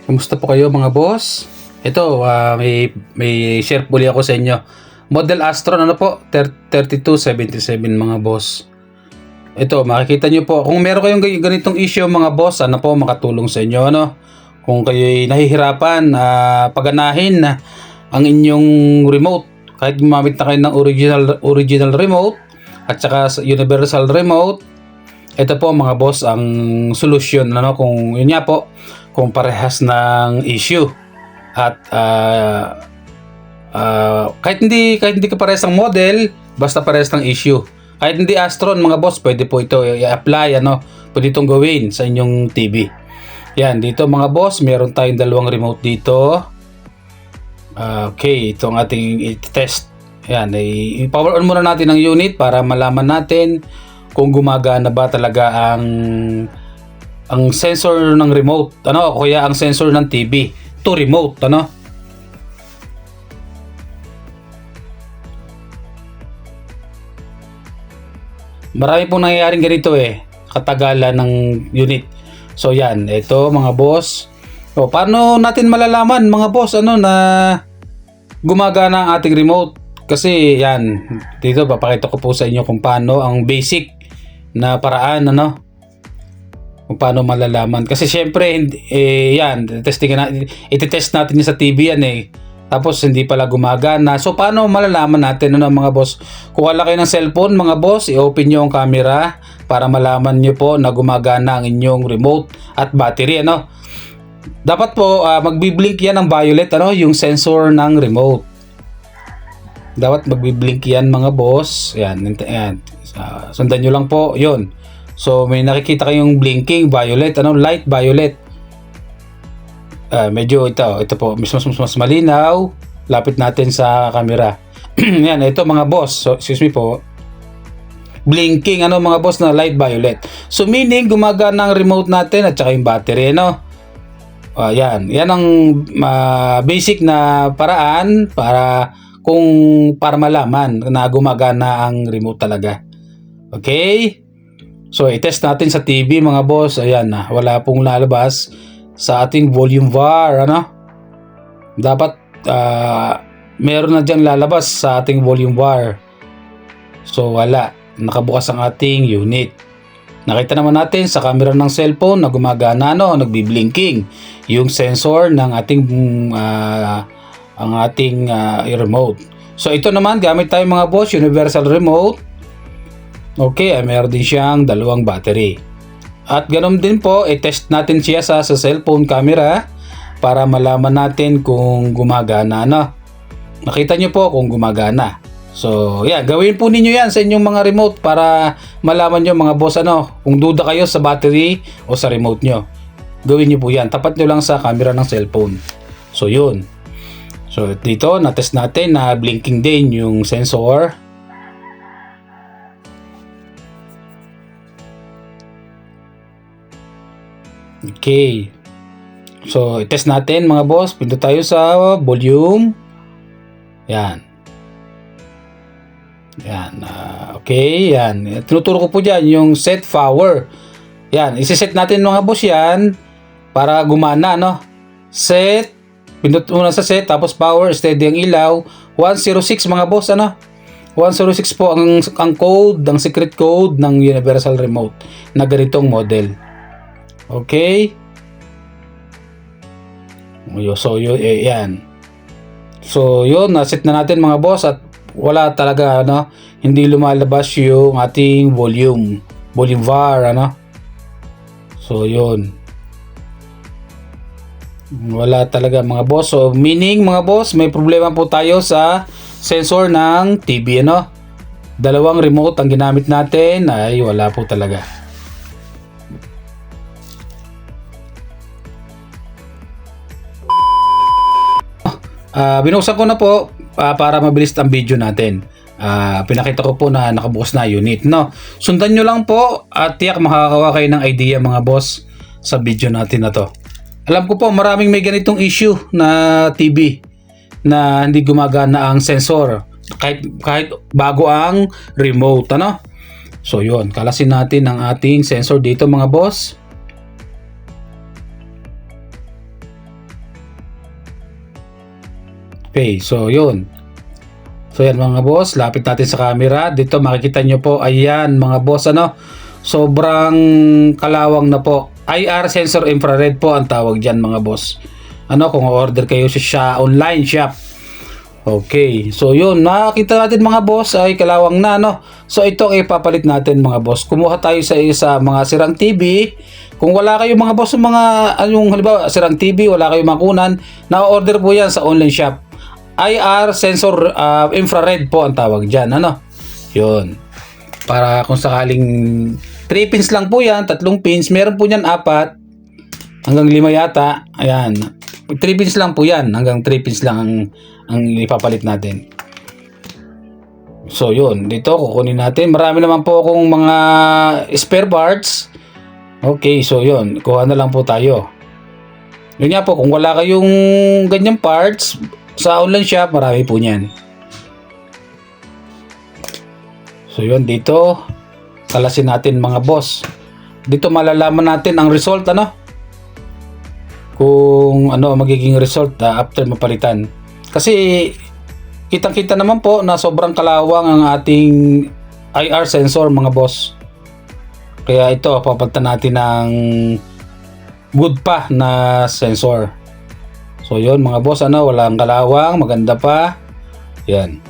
Kumusta po kayo mga boss? Ito, may share po ako sa inyo. Model Astron, ano po? 3277 mga boss. Ito, makikita nyo po. Kung meron kayong ganitong issue mga boss, ano po, makatulong sa inyo. Ano? Kung kayo'y nahihirapan, paganahin ang inyong remote. Kahit gumamit na kayo ng original remote at saka universal remote, ito po mga boss ang solusyon, ano, kung yun nga po, kung parehas ng issue at kahit hindi ka parehas ng model, basta parehas ng issue. Kahit hindi Astron mga boss, pwede po ito i-apply, ano, pwede itong gawin sa inyong TV. Yan, dito mga boss, meron tayong dalawang remote dito. Okay, ito ang ating i-test. Yan, i-power on muna natin ang unit para malaman natin kung gumagana ba talaga ang sensor ng remote, ano, o kaya ang sensor ng TV to remote, ano. Marami pong nangyayaring ganito katagalan ng unit. So yan, ito mga boss. O, paano natin malalaman mga boss, ano, na gumagana ang ating remote? Kasi yan, dito papakita ko po sa inyo kung paano ang basic na paraan, ano, kung paano malalaman. Kasi syempre yan, iti-test natin sa TV yan tapos hindi pala gumagana. So paano malalaman natin, ano mga boss? Kuha lang kayo ng cellphone mga boss, i-open nyo ang camera para malaman nyo po na gumagana ang inyong remote at battery, ano. Dapat po magbi-blink yan ng violet, ano, yung sensor ng remote. Dapat magbi-blink yan mga boss. Yan. Sundan nyo lang po, yun. So may nakikita kayong blinking violet, ano, light violet. Medyo ito po mas malinaw. Lapit natin sa camera. Yan, ito mga boss. So, excuse me po. Blinking, ano mga boss, na light violet. So meaning gumagana ang remote natin at saka yung battery, no. Yan ang basic na paraan para malaman na gumagana ang remote talaga. Okay? So, i-test natin sa TV mga boss. Ayan na, wala pong lalabas sa ating volume bar, ano? Dapat meron na dyan lalabas sa ating volume bar. So, wala. Nakabukas ang ating unit. Nakita naman natin sa camera ng cellphone na gumagana, no? Nagbi-blinking yung sensor ng ating remote. So, ito naman, gamit tayo mga boss, universal remote. Okay, meron din siyang dalawang battery. At ganoon din po, i-test natin siya sa cellphone camera para malaman natin kung gumagana, no? Nakita nyo po kung gumagana. So, yeah, gawin po ninyo yan sa inyong mga remote para malaman nyo mga boss, ano, kung duda kayo sa battery o sa remote nyo. Gawin nyo po yan. Tapat nyo lang sa camera ng cellphone. So, yun. So, dito, na-test natin na blinking din yung sensor. Okay. So, i-test natin mga boss. Pinto tayo sa volume. Yan. Yan. Okay. Yan. Tinuturo ko po dyan yung set power. Yan. Isi-set natin mga boss yan para gumana, no? Set. Pindot muna sa set. Tapos power. Steady ang ilaw. 106 mga boss, ano? 106 po ang code, ang secret code ng universal remote na ganitong model. Okay. So yan. So yun, naset na natin mga boss at wala talaga, ano, hindi lumalabas yung ating volume bar, ano. So yun, wala talaga mga boss. So meaning mga boss, may problema po tayo sa sensor ng TV, ano. Dalawang remote ang ginamit natin ay wala po talaga. Binuksan ko na po para mabilis ang video natin. Pinakita ko po na nakabukas na unit, no. Sundan nyo lang po at tiyak makakakuha kayo ng idea mga boss sa video natin na to. Alam ko po maraming may ganitong issue na TV na hindi gumagana ang sensor kahit bago ang remote, ano. So yun, kalasin natin ang ating sensor dito mga boss. Okay, so yun. So yan mga boss, lapit natin sa camera. Dito makikita nyo po, ayan mga boss, ano, sobrang kalawang na po. IR sensor infrared po ang tawag dyan mga boss. Ano, kung order kayo sa online shop. Okay, so yun, nakita natin mga boss ay kalawang na, no? So ito ang ipapalit natin mga boss. Kumuha tayo sa mga sirang TV. Kung wala kayong mga boss, mga yung halimbawa sirang TV, wala kayong makunan, na-order po yan sa online shop. IR sensor infrared po ang tawag dyan, ano? Yun. Para kung sakaling 3 pins lang po yan, 3 pins, meron po yan 4 hanggang 5 yata. Ayan. 3 pins lang po yan, hanggang 3 pins lang ang ipapalit natin. So yun, dito kukunin natin. Marami naman po akong mga spare parts. Okay, so yun, kuha na lang po tayo. Yun nga po, kung wala kayong ganyang parts sa online shop, marami po niyan. So yun, dito kalasin natin mga boss. Dito malalaman natin ang result, ano? Kung ano magiging result after mapalitan. Kasi kitang-kita naman po na sobrang kalawang ang ating IR sensor mga boss. Kaya ito, papalitan natin ng good pa na sensor. So yun mga boss, ano, walang kalawang, maganda pa. Yan.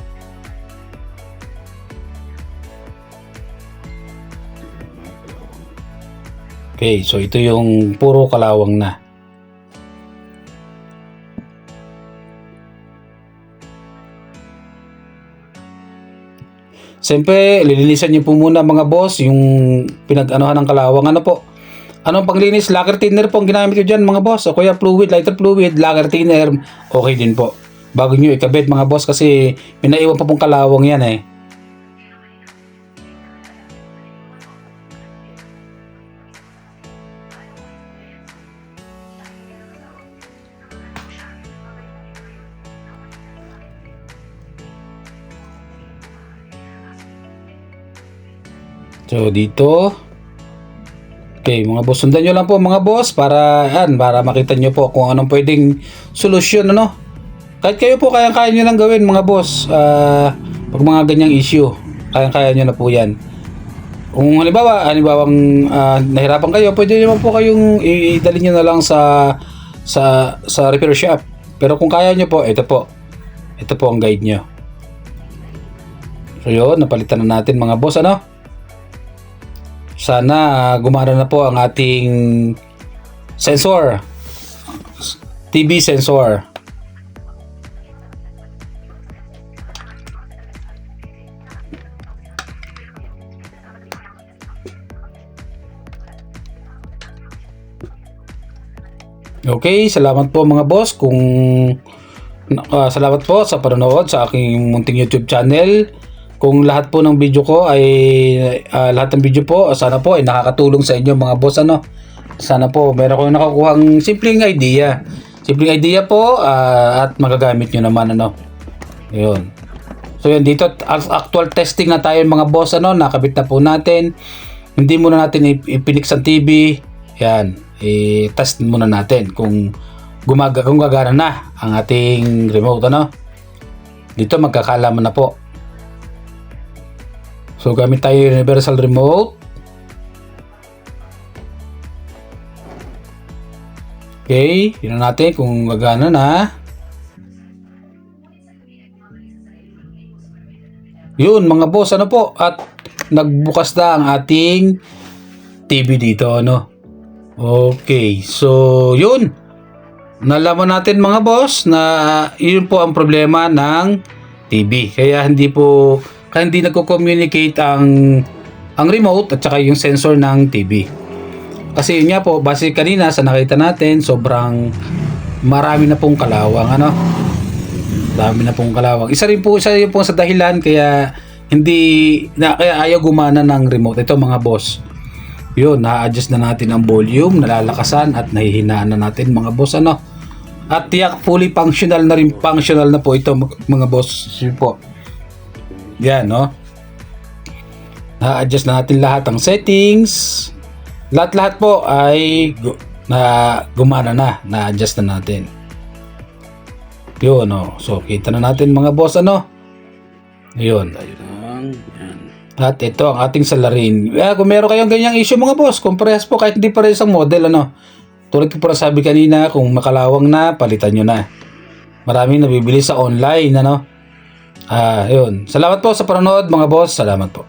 Okay, so ito yung puro kalawang na. Siyempre, lilinisan niyo po muna mga boss yung pinag-anuhan ng kalawang. Ano po? Anong panglinis? Lacquer thinner po ang ginamit ko dyan mga boss. O kaya fluid, lighter fluid, lacquer thinner. Okay din po. Bago nyo ikabit mga boss kasi pinaiwan pa pong kalawang yan eh. So dito, okay mga boss, sundan nyo lang po mga boss para makita nyo po kung anong pwedeng solusyon, ano. Kahit kayo po kaya nyo lang gawin mga boss. Pag mga ganyang issue, kaya nyo na po yan. Kung halimbawang nahirapan kayo, pwede naman po kayong idalhin nyo na lang sa repair shop. Pero kung kaya nyo po, ito po ang guide nyo. So yun, napalitan na natin mga boss, ano. Sana gumana na po ang ating sensor, TV sensor. Okay, salamat po mga boss. Salamat po sa panonood sa aking munting YouTube channel. Kung lahat po ng video ko ay lahat ng video po sana po ay nakakatulong sa inyo mga boss, ano. Sana po meron kayong nakukuhang simpleng idea. Simpleng idea po at magagamit nyo naman, ano. Ayun. So yun, dito actual testing na tayo mga boss, ano. Nakabit na po natin. Hindi muna natin ipinik sa TV. Yan. I-test muna natin kung gagana na ang ating remote, ano. Dito magkakalaman na po. So gamit tayo universal remote. Okay, tingnan natin kung gagana na. Yun mga boss, ano po, at nagbukas na ang ating TV dito, ano. Okay, so yun. Nalaman natin mga boss na yun po ang problema ng TV. Kaya hindi nagko-communicate ang remote at saka yung sensor ng TV. Kasi yun nga po, base kanina sa nakita natin, sobrang marami na pong kalawang, ano. Dami na pong kalawang. Isa rin po sa dahilan kaya kaya ayaw gumana ng remote. Ito mga boss. Yun, na-adjust na natin ang volume, nalalakasan at nahihinaan na natin mga boss, ano. At tiyak fully functional na po ito mga boss. Yun po. Yan, no? Na-adjust na natin lahat ng settings. Lahat po ay gumana na. Na-adjust na natin. Yun, oh. So, kita na natin mga boss, ano? Yun. At ito ang ating salarin. Kung meron kayong ganyang issue mga boss, kung parehas po kahit hindi parehas ang model, ano? Tulad ko po sabi kanina, kung makalawang na, palitan nyo na. Maraming nabibili sa online, ano? Yun. Salamat po sa panonood mga boss. Salamat po.